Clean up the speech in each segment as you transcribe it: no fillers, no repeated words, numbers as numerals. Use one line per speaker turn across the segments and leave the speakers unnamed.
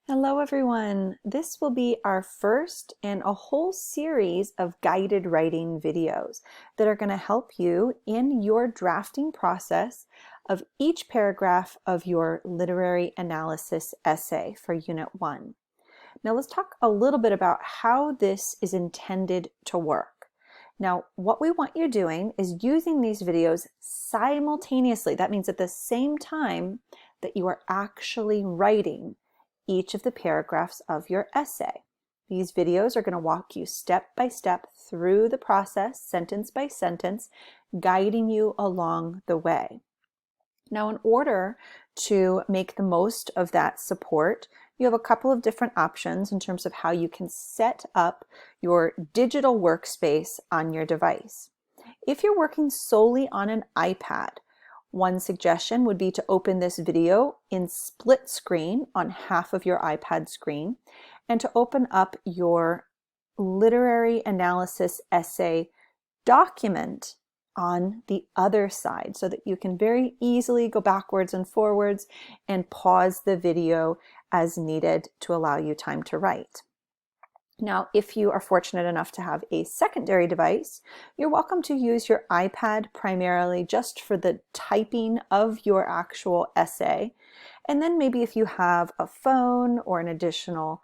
Hello everyone! This will be our first in a whole series of guided writing videos that are going to help you in your drafting process of each paragraph of your literary analysis essay for Unit 1. Now let's talk a little bit about how this is intended to work. Now, what we want you doing is using these videos simultaneously. That means at the same time that you are actually writing each of the paragraphs of your essay. These videos are going to walk you step by step through the process, sentence by sentence, guiding you along the way. Now, in order to make the most of that support, you have a couple of different options in terms of how you can set up your digital workspace on your device. If you're working solely on an iPad, one suggestion would be to open this video in split screen on half of your iPad screen and to open up your literary analysis essay document on the other side so that you can very easily go backwards and forwards and pause the video as needed to allow you time to write. Now, if you are fortunate enough to have a secondary device, you're welcome to use your iPad primarily just for the typing of your actual essay. And then maybe if you have a phone or an additional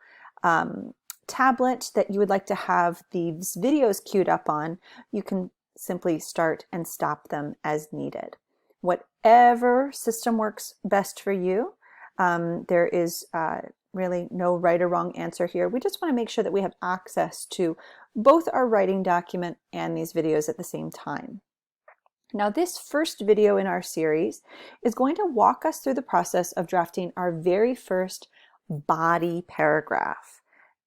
tablet that you would like to have these videos queued up on, you can simply start and stop them as needed. Whatever system works best for you, there is really no right or wrong answer here. We just want to make sure that we have access to both our writing document and these videos at the same time. Now, this first video in our series is going to walk us through the process of drafting our very first body paragraph.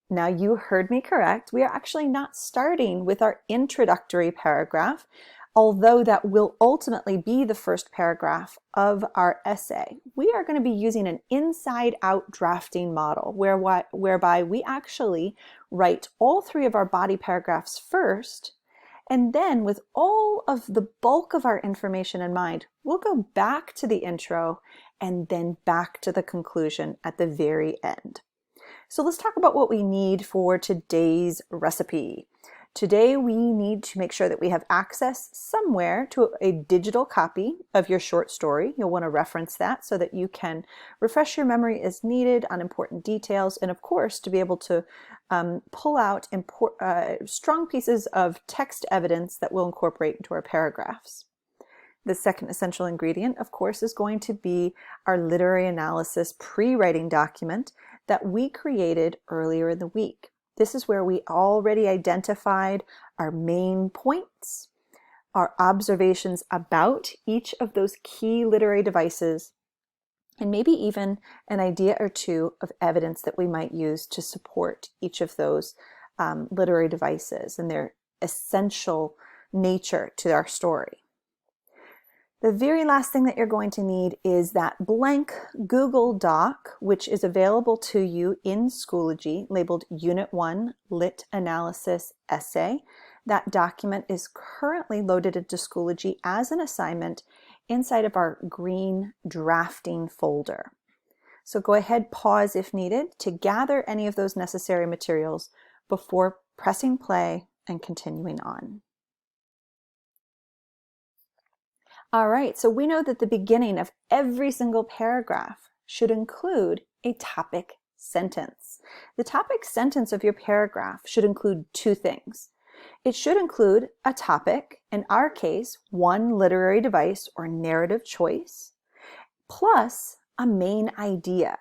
Now, you heard me correct. We are actually not starting with our introductory paragraph, although that will ultimately be the first paragraph of our essay. We are going to be using an inside-out drafting model whereby we actually write all three of our body paragraphs first, and then with all of the bulk of our information in mind, we'll go back to the intro and then back to the conclusion at the very end. So let's talk about what we need for today's recipe. Today, we need to make sure that we have access somewhere to a digital copy of your short story. You'll want to reference that so that you can refresh your memory as needed on important details, and of course, to be able to pull out strong pieces of text evidence that we'll incorporate into our paragraphs. The second essential ingredient, of course, is going to be our literary analysis pre-writing document that we created earlier in the week. This is where we already identified our main points, our observations about each of those key literary devices, and maybe even an idea or two of evidence that we might use to support each of those literary devices and their essential nature to our story. The very last thing that you're going to need is that blank Google Doc, which is available to you in Schoology, labeled Unit 1 Lit Analysis Essay. That document is currently loaded into Schoology as an assignment inside of our green drafting folder. So go ahead, pause if needed to gather any of those necessary materials before pressing play and continuing on. All right, so we know that the beginning of every single paragraph should include a topic sentence. The topic sentence of your paragraph should include two things. It should include a topic, in our case, one literary device or narrative choice, plus a main idea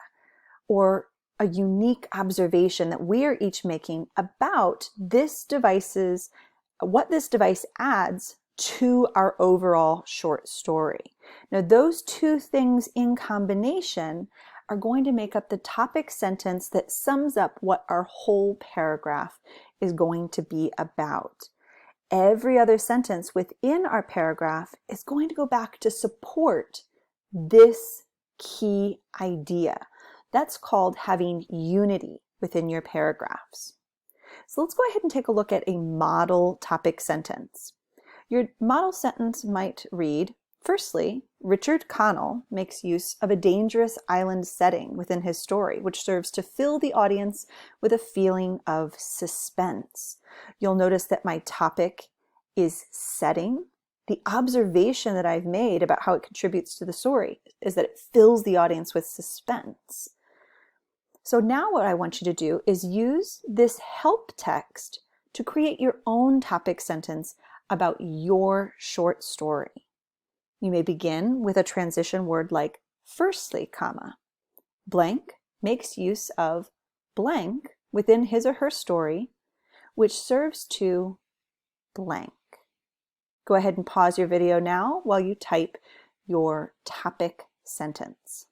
or a unique observation that we are each making about what this device adds to our overall short story. Now, those two things in combination are going to make up the topic sentence that sums up what our whole paragraph is going to be about. Every other sentence within our paragraph is going to go back to support this key idea. That's called having unity within your paragraphs. So let's go ahead and take a look at a model topic sentence. Your model sentence might read, Firstly, Richard Connell makes use of a dangerous island setting within his story, which serves to fill the audience with a feeling of suspense. You'll notice that my topic is setting. The observation that I've made about how it contributes to the story is that it fills the audience with suspense. So now what I want you to do is use this help text to create your own topic sentence about your short story. You may begin with a transition word like firstly, comma. Blank makes use of blank within his or her story, which serves to blank. Go ahead and pause your video now while you type your topic sentence.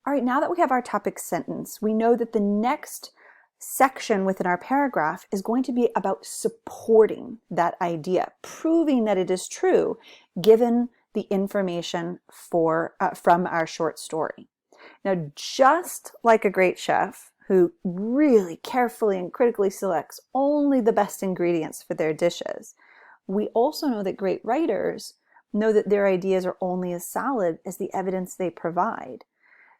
All right, now that we have our topic sentence, we know that the next section within our paragraph is going to be about supporting that idea, proving that it is true given the information from our short story. Now, just like a great chef who really carefully and critically selects only the best ingredients for their dishes, we also know that great writers know that their ideas are only as solid as the evidence they provide.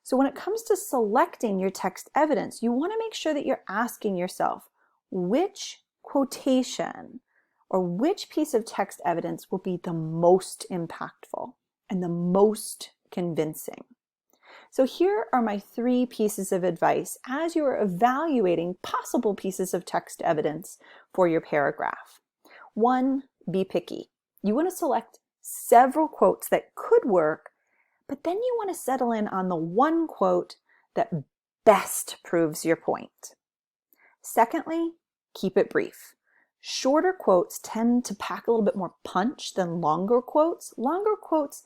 So when it comes to selecting your text evidence, you want to make sure that you're asking yourself which quotation or which piece of text evidence will be the most impactful and the most convincing. So here are my 3 pieces of advice as you are evaluating possible pieces of text evidence for your paragraph. 1, be picky. You want to select several quotes that could work, but then you want to settle in on the one quote that best proves your point. Secondly, keep it brief. Shorter quotes tend to pack a little bit more punch than longer quotes. Longer quotes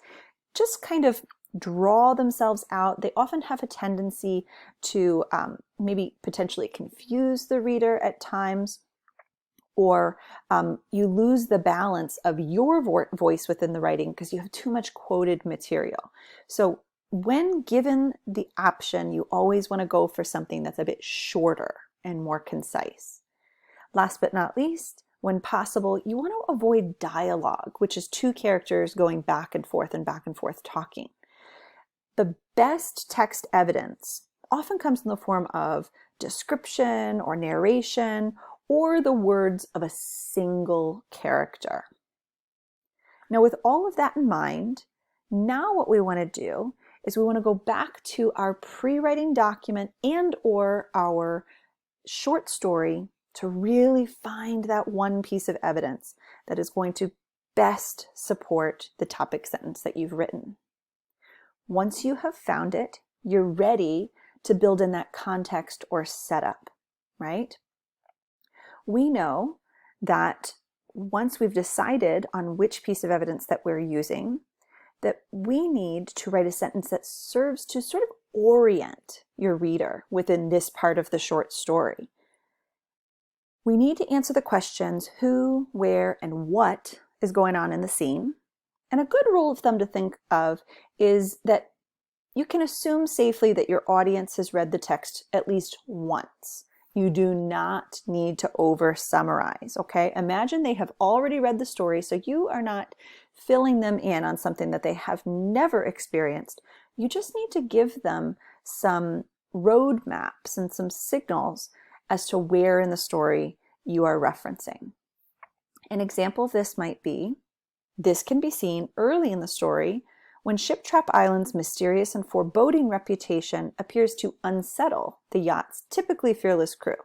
just kind of draw themselves out. They often have a tendency to maybe potentially confuse the reader at times, or you lose the balance of your voice within the writing because you have too much quoted material. So when given the option, you always want to go for something that's a bit shorter and more concise. Last but not least, when possible, you want to avoid dialogue, which is 2 characters going back and forth talking. The best text evidence often comes in the form of description or narration, or the words of a single character. Now, with all of that in mind, now what we want to do is we want to go back to our pre-writing document and or our short story to really find that one piece of evidence that is going to best support the topic sentence that you've written. Once you have found it, you're ready to build in that context or setup, right? We know that once we've decided on which piece of evidence that we're using, that we need to write a sentence that serves to sort of orient your reader within this part of the short story. We need to answer the questions who, where, and what is going on in the scene. And a good rule of thumb to think of is that you can assume safely that your audience has read the text at least once. You do not need to over summarize, okay? Imagine they have already read the story, so you are not filling them in on something that they have never experienced. You just need to give them some roadmaps and some signals as to where in the story you are referencing. An example of this might be, this can be seen early in the story when Ship Trap Island's mysterious and foreboding reputation appears to unsettle the yacht's typically fearless crew.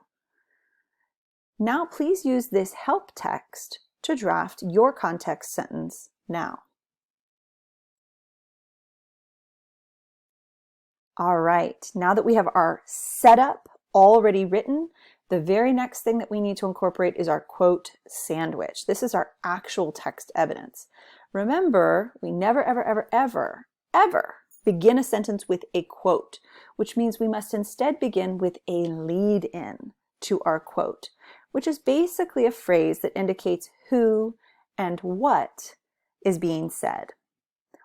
Now please use this help text to draft your context sentence now. All right, now that we have our setup already written, the very next thing that we need to incorporate is our quote sandwich. This is our actual text evidence. Remember, we never, ever, ever, ever, ever begin a sentence with a quote, which means we must instead begin with a lead-in to our quote, which is basically a phrase that indicates who and what is being said.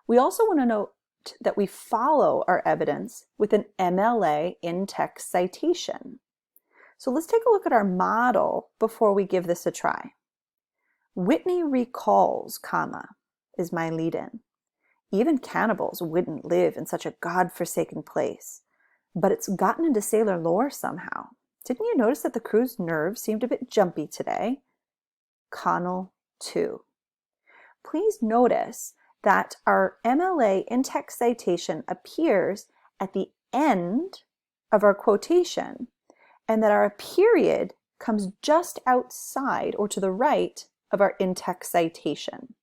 We also want to note that we follow our evidence with an MLA in-text citation. So let's take a look at our model before we give this a try. Whitney recalls, comma, is my lead-in. Even cannibals wouldn't live in such a God-forsaken place. But it's gotten into sailor lore somehow. Didn't you notice that the crew's nerves seemed a bit jumpy today? Connell 2. Please notice that our MLA in-text citation appears at the end of our quotation and that our period comes just outside or to the right of our in-text citation.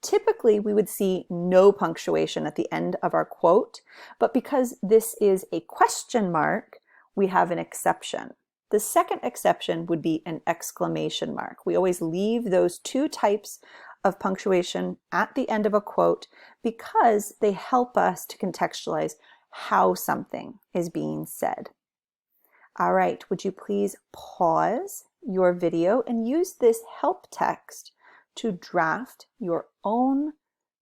Typically, we would see no punctuation at the end of our quote, but because this is a question mark, we have an exception. The second exception would be an exclamation mark. We always leave those two types of punctuation at the end of a quote because they help us to contextualize how something is being said. All right, would you please pause your video and use this help text to draft your own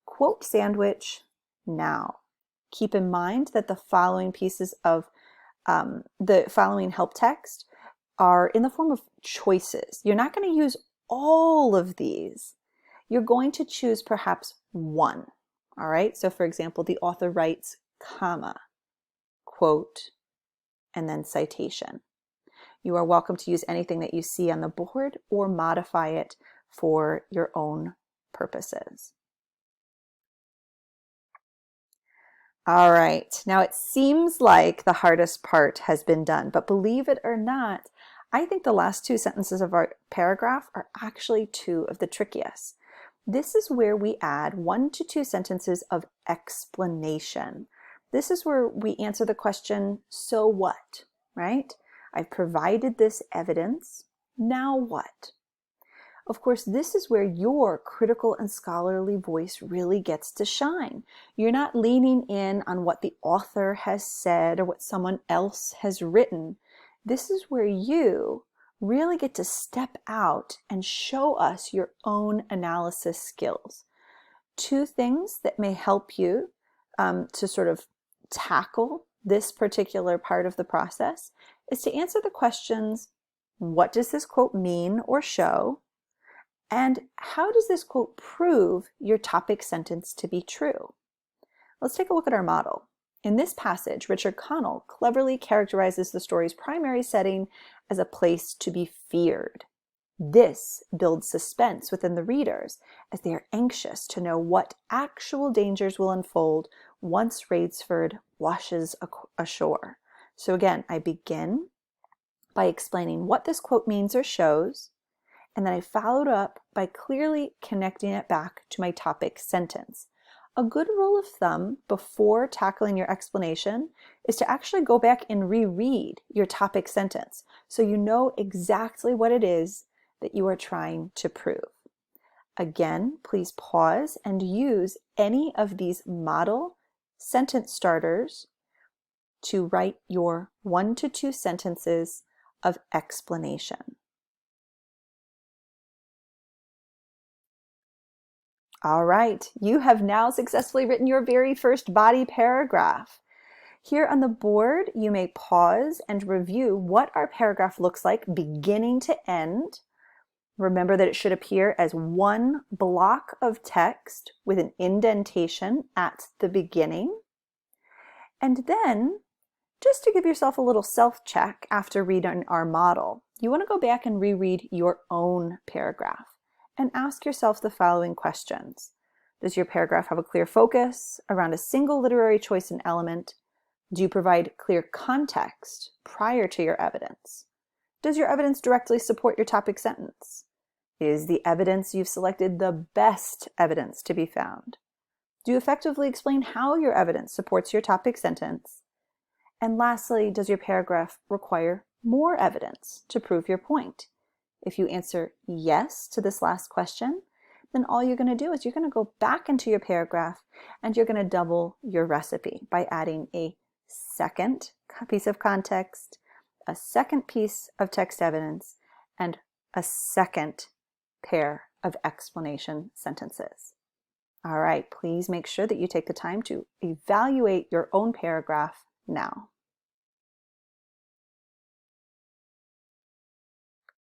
quote sandwich now. Keep in mind that the following pieces of the following help text are in the form of choices. You're not going to use all of these. You're going to choose perhaps one. All right, so for example, the author writes, comma, quote, and then citation. You are welcome to use anything that you see on the board or modify it for your own purposes. All right, now it seems like the hardest part has been done, but believe it or not, I think the last two sentences of our paragraph are actually two of the trickiest. This is where we add 1 to 2 sentences of explanation. This is where we answer the question, so what, right? I've provided this evidence, now what? Of course, this is where your critical and scholarly voice really gets to shine. You're not leaning in on what the author has said or what someone else has written. This is where you really get to step out and show us your own analysis skills. Two things that may help you to sort of tackle this particular part of the process is to answer the questions, what does this quote mean or show? And how does this quote prove your topic sentence to be true? Let's take a look at our model. In this passage, Richard Connell cleverly characterizes the story's primary setting as a place to be feared. This builds suspense within the readers as they are anxious to know what actual dangers will unfold once Raysford washes ashore. So again, I begin by explaining what this quote means or shows, and then I followed up by clearly connecting it back to my topic sentence. A good rule of thumb before tackling your explanation is to actually go back and reread your topic sentence so you know exactly what it is that you are trying to prove. Again, please pause and use any of these model sentence starters to write your 1 to 2 sentences of explanation. All right, you have now successfully written your very first body paragraph. Here on the board, you may pause and review what our paragraph looks like beginning to end. Remember that it should appear as one block of text with an indentation at the beginning. And then, just to give yourself a little self-check after reading our model, you want to go back and reread your own paragraph and ask yourself the following questions. Does your paragraph have a clear focus around a single literary choice and element? Do you provide clear context prior to your evidence? Does your evidence directly support your topic sentence? Is the evidence you've selected the best evidence to be found? Do you effectively explain how your evidence supports your topic sentence? And lastly, does your paragraph require more evidence to prove your point? If you answer yes to this last question, then all you're going to do is you're going to go back into your paragraph and you're going to double your recipe by adding a second piece of context, a second piece of text evidence, and a second pair of explanation sentences. All right, please make sure that you take the time to evaluate your own paragraph now.